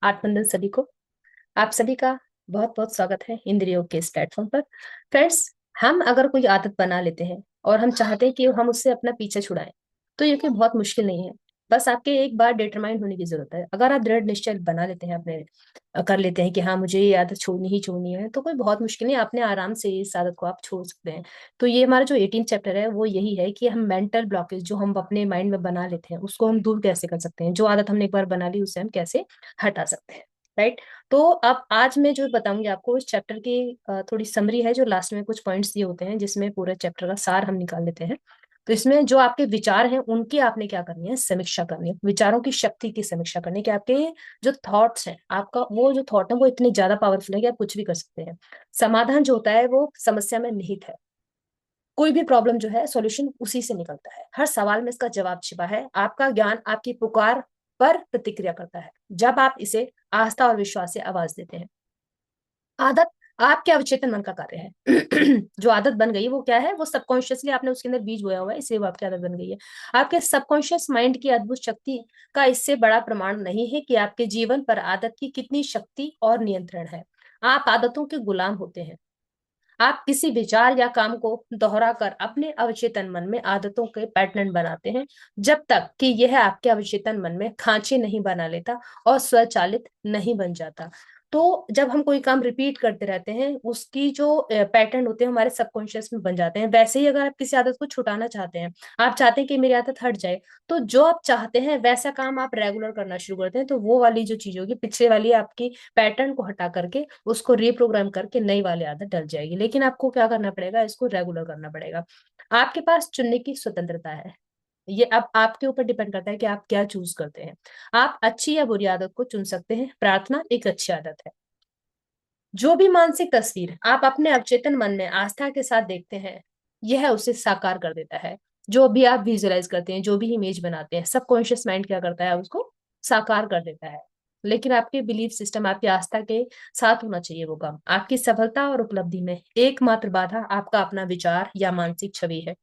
आत्मनंदन सभी को। आप सभी का बहुत बहुत स्वागत है इंद्रियों के इस प्लेटफॉर्म पर। फ्रेंड्स, हम अगर कोई आदत बना लेते हैं और हम चाहते हैं कि हम उससे अपना पीछे छुड़ाएं, तो ये कोई बहुत मुश्किल नहीं है। बस आपके एक बार डिटरमाइंड होने की जरूरत है। अगर आप दृढ़ निश्चय बना लेते हैं, अपने कर लेते हैं कि हाँ मुझे ये आदत छोड़नी ही छोड़नी है, तो कोई बहुत मुश्किल नहीं, आपने आराम से इस आदत को आप छोड़ सकते हैं। तो ये हमारा जो 18 चैप्टर है वो यही है कि हम मेंटल ब्लॉकेज जो हम अपने माइंड में बना लेते हैं उसको हम दूर कैसे कर सकते हैं, जो आदत हमने एक बार बना ली उसे हम कैसे हटा सकते हैं। राइट। तो अब आज मैं जो बताऊंगी आपको इस चैप्टर की थोड़ी समरी है, जो लास्ट में कुछ पॉइंट्स दिए होते हैं जिसमें पूरे चैप्टर का सार हम निकाल लेते हैं। तो इसमें जो आपके विचार हैं उनकी आपने क्या करनी है, समीक्षा करनी है, विचारों की शक्ति की समीक्षा करनी है कि आपके जो थॉट्स हैं, आपका वो जो थॉट है वो इतने ज्यादा पावरफुल है कि आप कुछ भी कर सकते हैं। समाधान जो होता है वो समस्या में निहित है। कोई भी प्रॉब्लम जो है सॉल्यूशन उसी से निकलता है, हर सवाल में इसका जवाब छिपा है। आपका ज्ञान आपकी पुकार पर प्रतिक्रिया करता है जब आप इसे आस्था और विश्वास से आवाज देते हैं। आदत आपके अवचेतन मन का कार्य है। जो आदत बन गई है वो क्या है, वो सबकॉन्शियसली आपने उसके अंदर बीज बोया हुआ है, इसलिए वो आपकी आदत बन गई है। आपके सबकॉन्शियस माइंड की अद्भुत शक्ति का इससे बड़ा प्रमाण नहीं है कि आपके जीवन पर आदत की कितनी शक्ति और नियंत्रण है। आप आदतों के गुलाम होते हैं। आप किसी विचार या काम को दोहरा कर अपने अवचेतन मन में आदतों के पैटर्न बनाते हैं, जब तक कि यह आपके अवचेतन मन में खांचे नहीं बना लेता और स्वचालित नहीं बन जाता। तो जब हम कोई काम रिपीट करते रहते हैं, उसकी जो पैटर्न होते हैं हमारे सबकॉन्शियस में बन जाते हैं। वैसे ही अगर आप किसी आदत को छुटाना चाहते हैं, आप चाहते हैं कि मेरी आदत हट जाए, तो जो आप चाहते हैं वैसा काम आप रेगुलर करना शुरू करते हैं, तो वो वाली जो चीज होगी पिछले वाली आपकी पैटर्न को हटा करके उसको रिप्रोग्राम करके नई वाली आदत डल जाएगी। लेकिन आपको क्या करना पड़ेगा, इसको रेगुलर करना पड़ेगा। आपके पास चुनने की स्वतंत्रता है। ये अब आपके ऊपर डिपेंड करता है कि आप क्या चूज करते हैं। आप अच्छी या बुरी आदत को चुन सकते हैं। प्रार्थना एक अच्छी आदत है। जो भी मानसिक तस्वीर आप अपने अवचेतन मन में आस्था के साथ देखते हैं, यह उसे साकार कर देता है। जो भी आप विजुअलाइज करते हैं, जो भी इमेज बनाते हैं, सबकॉन्शियस माइंड क्या करता है, उसको साकार कर देता है। लेकिन आपके बिलीफ सिस्टम, आपकी आस्था के साथ होना चाहिए वो काम। आपकी सफलता और उपलब्धि में एकमात्र बाधा आपका अपना विचार या मानसिक छवि है।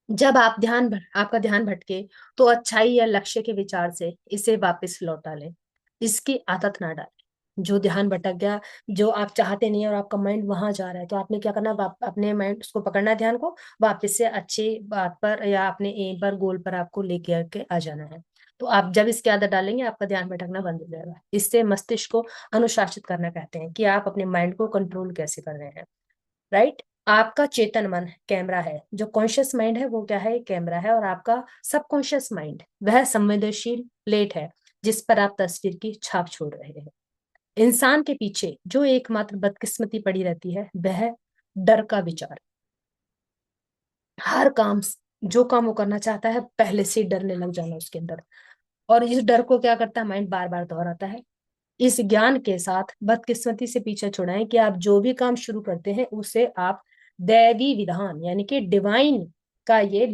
जब आपका ध्यान भटके, तो अच्छाई या लक्ष्य के विचार से इसे वापस लौटा लें। इसकी आदत ना डालें। जो ध्यान भटक गया, जो आप चाहते नहीं है और आपका माइंड वहां जा रहा है, तो आपने क्या करना, अपने माइंड उसको पकड़ना है, ध्यान को वापस से अच्छी बात पर या अपने एम पर, गोल पर आपको लेके आके आ जाना है। तो आप जब इसकी आदत डालेंगे, आपका ध्यान भटकना बंद हो जाएगा। इससे मस्तिष्क को अनुशासित करना कहते हैं, कि आप अपने माइंड को कंट्रोल कैसे कर रहे हैं। राइट। आपका चेतन मन कैमरा है। जो कॉन्शियस माइंड है वो क्या है, कैमरा है। और आपका सबकॉन्शियस माइंड वह संवेदनशील प्लेट है जिस पर आप तस्वीर की छाप छोड़ रहे हैं। इंसान के पीछे जो एकमात्र बदकिस्मती पड़ी रहती है वह डर का विचार। हर काम, जो काम वो करना चाहता है, पहले से ही डरने लग जाना उसके अंदर। और इस डर को क्या करता है, माइंड बार बार दोहराता है। इस ज्ञान के साथ बदकिस्मती से पीछे छुड़ाएं कि आप जो भी काम शुरू करते हैं उसे आप दैवी विधान यानी कि डिवाइन का ये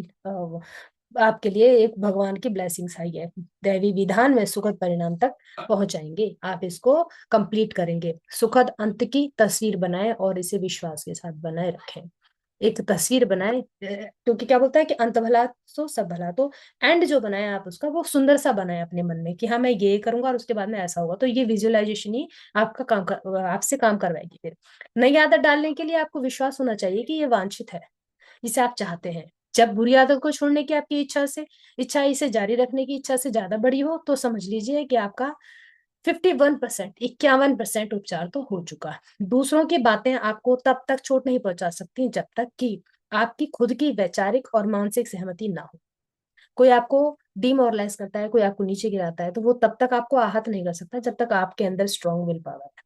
आपके लिए एक भगवान की ब्लेसिंग्स आई है। दैवी विधान में सुखद परिणाम तक पहुंचाएंगे। आप इसको कंप्लीट करेंगे। सुखद अंत की तस्वीर बनाएं और इसे विश्वास के साथ बनाए रखें। एक तस्वीर बनाए, क्योंकि क्या बोलता है कि अंत भला तो सब भला। तो एंड जो बनाए आप उसका, वो सुंदर सा बनाए अपने मन में कि हाँ मैं ये करूंगा और उसके बाद में ऐसा होगा। तो ये विजुअलाइजेशन ही आपका आपसे काम करवाएगी। फिर नई आदत डालने के लिए आपको विश्वास होना चाहिए कि ये वांछित है, इसे आप चाहते हैं। जब बुरी आदत को छोड़ने की आपकी इच्छा इसे जारी रखने की इच्छा से ज्यादा बड़ी हो, तो समझ लीजिए कि आपका 51%, 51% उपचार तो हो चुका है। दूसरों की बातें आपको तब तक चोट नहीं पहुंचा सकती जब तक कि आपकी खुद की वैचारिक और मानसिक सहमति ना हो। कोई आपको डिमोरलाइज करता है, कोई आपको नीचे गिराता है, तो वो तब तक आपको आहत नहीं कर सकता जब तक आपके अंदर स्ट्रांग विल पावर है।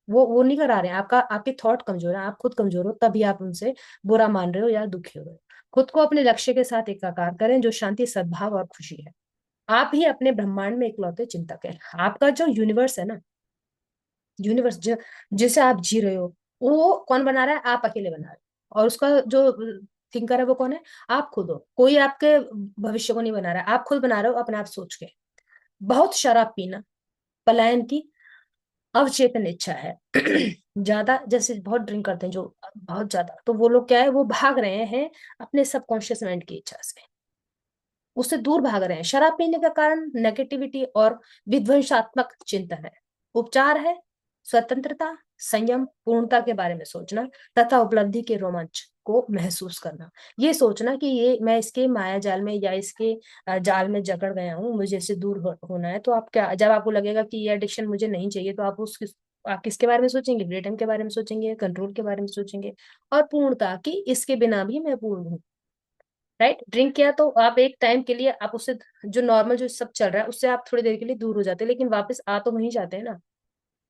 वो नहीं करा रहे हैं, आपके थॉट कमजोर है, आप खुद कमजोर हो, तभी आप उनसे बुरा मान रहे हो या दुखी हो रहे हो। खुद को अपने लक्ष्य के साथ एकाकार करें, जो शांति, सद्भाव और खुशी है। आप ही अपने ब्रह्मांड में इकलौते चिंतक है। आपका जो यूनिवर्स है ना, यूनिवर्स जो जिसे आप जी रहे हो, वो कौन बना रहा है, आप अकेले बना रहे हो। और उसका जो थिंकर है वो कौन है, आप खुद हो। कोई आपके भविष्य को नहीं बना रहा है, आप खुद बना रहे हो अपने आप सोच के। बहुत शराब पीना पलायन की अवचेतन इच्छा है। ज्यादा जैसे बहुत ड्रिंक करते हैं जो, बहुत ज्यादा, तो वो लोग क्या है, वो भाग रहे हैं अपने सबकॉन्शियस माइंड की इच्छा से। उससे दूर भाग रहे हैं। शराब पीने का कारण नेगेटिविटी और विध्वंसात्मक चिंतन है। उपचार है स्वतंत्रता, संयम, पूर्णता के बारे में सोचना तथा उपलब्धि के रोमांच को महसूस करना। ये सोचना कि ये मैं इसके माया जाल में या इसके जाल में जकड़ गया हूँ, मुझे इससे दूर होना है। तो आप क्या, जब आपको लगेगा कि ये एडिक्शन मुझे नहीं चाहिए, तो आप किसके बारे में सोचेंगे? फ्रीडम के बारे में सोचेंगे, कंट्रोल के बारे में सोचेंगे, और पूर्णता की, इसके बिना भी मैं पूर्ण हूँ। राइट? ड्रिंक किया तो आप एक टाइम के लिए आप उससे, जो नॉर्मल जो सब चल रहा है उससे आप थोड़ी देर के लिए दूर हो जाते हैं, लेकिन वापस आ तो वहीं जाते हैं ना।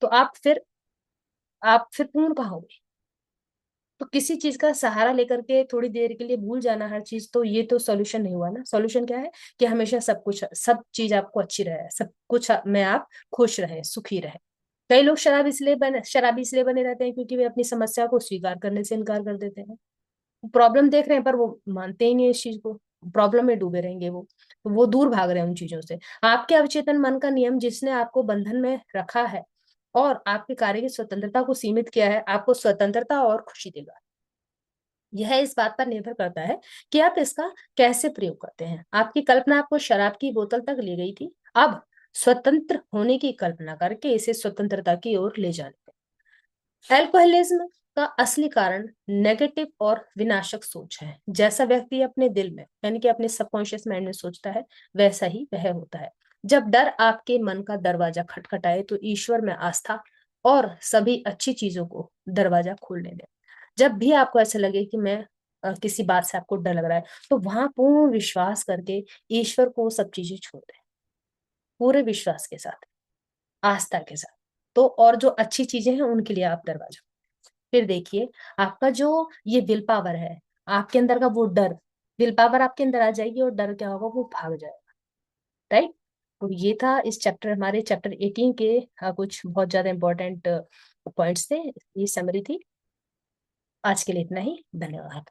तो आप फिर पूर्ण कहाँ होगे? तो किसी चीज का सहारा लेकर के थोड़ी देर के लिए भूल जाना हर चीज, तो ये तो सॉल्यूशन नहीं हुआ ना। सॉल्यूशन क्या है? कि हमेशा सब चीज आपको अच्छी रहे, सब कुछ में आप खुश रहे, सुखी रहे। कई लोग शराबी इसलिए बने रहते हैं क्योंकि वे अपनी समस्या को स्वीकार करने से इनकार कर देते हैं। प्रॉब्लम देख रहे हैं पर वो मानते ही नहीं इस चीज को, प्रॉब्लम में डूबे रहेंगे वो दूर भाग रहे हैं उन चीजों से। आपके अवचेतन मन का नियम जिसने आपको बंधन में रखा है और आपके कार्य की स्वतंत्रता को सीमित किया है, आपको स्वतंत्रता और खुशी देगा। यह इस बात पर निर्भर करता है कि आप इसका कैसे प्रयोग करते हैं। आपकी कल्पना आपको शराब की बोतल तक ले गई थी, अब स्वतंत्र होने की कल्पना करके इसे स्वतंत्रता की ओर ले जाने। अल्कोहलिज्म का असली कारण नेगेटिव और विनाशक सोच है। जैसा व्यक्ति अपने दिल में, यानी कि अपने सबकॉन्शियस माइंड में सोचता है, वैसा ही वह होता है। जब डर आपके मन का दरवाजा खटखटाए तो ईश्वर में आस्था और सभी अच्छी चीजों को दरवाजा खोलने दें। जब भी आपको ऐसा लगे कि मैं किसी बात से आपको डर लग रहा है, तो वहां पूर्ण विश्वास करके ईश्वर को सब चीजें छोड़ दें, पूरे विश्वास के साथ, आस्था के साथ। तो और जो अच्छी चीजें हैं उनके लिए आप दरवाजा, फिर देखिए आपका जो ये विल पावर है, आपके अंदर का वो डर, विल पावर आपके अंदर आ जाएगी और डर क्या होगा, वो भाग जाएगा। राइट? तो ये था इस चैप्टर, हमारे चैप्टर 18 के कुछ बहुत ज्यादा इंपॉर्टेंट पॉइंट्स थे, ये समरी थी। आज के लिए इतना ही, धन्यवाद।